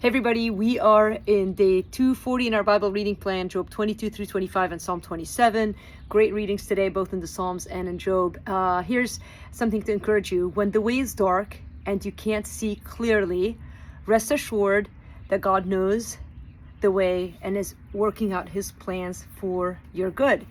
Hey everybody, we are in day 240 in our Bible reading plan, Job 22 through 25 and Psalm 27. Great readings today, both in the Psalms and in Job. Here's something to encourage you. When the way is dark and you can't see clearly, rest assured that God knows the way and is working out his plans for your good.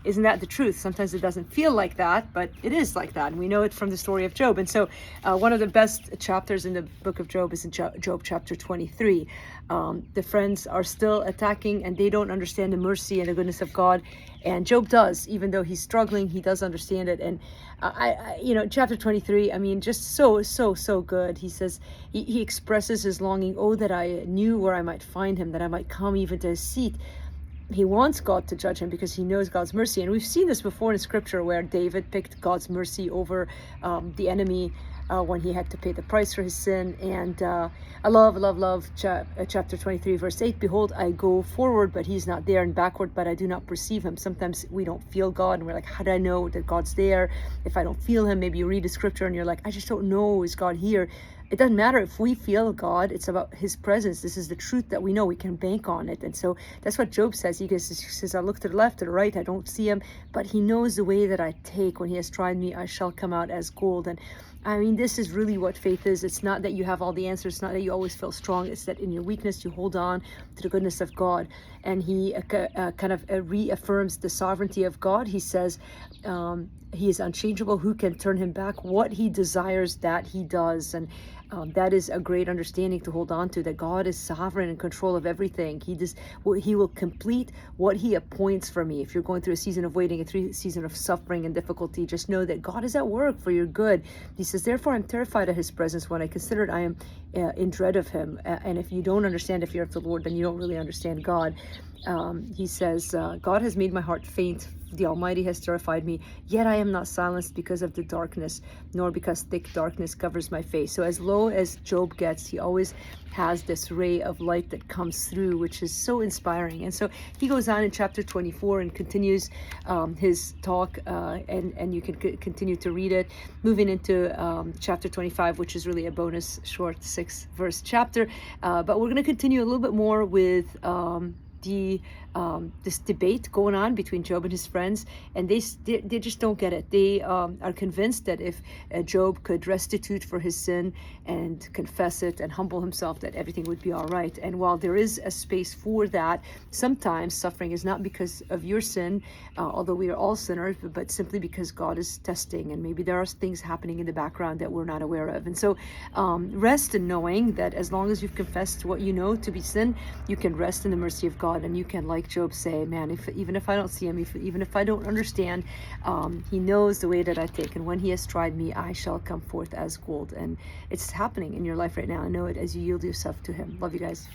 Isn't that the truth? Sometimes it doesn't feel like that, but it is like that. And we know it from the story of Job. And so one of the best chapters in the book of Job is in Job chapter 23. The friends are still attacking and they don't understand the mercy and the goodness of God. And Job does, even though he's struggling, he does understand it. And chapter 23, I mean, just so good. He says, he expresses his longing, oh, that I knew where I might find him, that I might come even to his seat. He wants God to judge him because he knows God's mercy. And we've seen this before in scripture where David picked God's mercy over the enemy when he had to pay the price for his sin. And I love chapter 23, verse 8. Behold, I go forward, but he's not there, and backward, but I do not perceive him. Sometimes we don't feel God, and we're like, how do I know that God's there if I don't feel him? Maybe you read the scripture and you're like, I just don't know, is God here? It doesn't matter if we feel God, it's about his presence. This is the truth that we know. We can bank on it. And so that's what Job says. He says, I look to the left, to the right, I don't see him, but he knows the way that I take. When he has tried me, I shall come out as gold. And I mean, this is really what faith is. It's not that you have all the answers. It's not that you always feel strong. It's that in your weakness, you hold on to the goodness of God. And he reaffirms the sovereignty of God. He says, he is unchangeable. Who can turn him back? What he desires, that he does. And that is a great understanding to hold on to, that God is sovereign and control of everything. He will complete what he appoints for me. If you're going through a season of waiting, a season of suffering and difficulty, just know that God is at work for your good. He says, therefore, I'm terrified of his presence. When I consider it, I am in dread of him. And if you don't understand the fear of the Lord, then you don't really understand God. He says, God has made my heart faint. The Almighty has terrified me, yet I am not silenced because of the darkness, nor because thick darkness covers my face. So as low as Job gets, he always has this ray of light that comes through, which is so inspiring. And so he goes on in chapter 24 and continues his talk, and you can continue to read it. Moving into chapter 25, which is really a bonus short 6-verse chapter. But we're going to continue a little bit more with this debate going on between Job and his friends, and they just don't get it. They are convinced that if Job could restitute for his sin and confess it and humble himself, that everything would be all right. And while there is a space for that, sometimes suffering is not because of your sin, although we are all sinners, but simply because God is testing, and maybe there are things happening in the background that we're not aware of. And so rest in knowing that as long as you've confessed what you know to be sin, you can rest in the mercy of God, and you can, like Job, say, man, even if I don't see him, even if I don't understand, he knows the way that I take, and when he has tried me, I shall come forth as gold. And it's happening in your life right now. I know it as you yield yourself to him. Love you guys.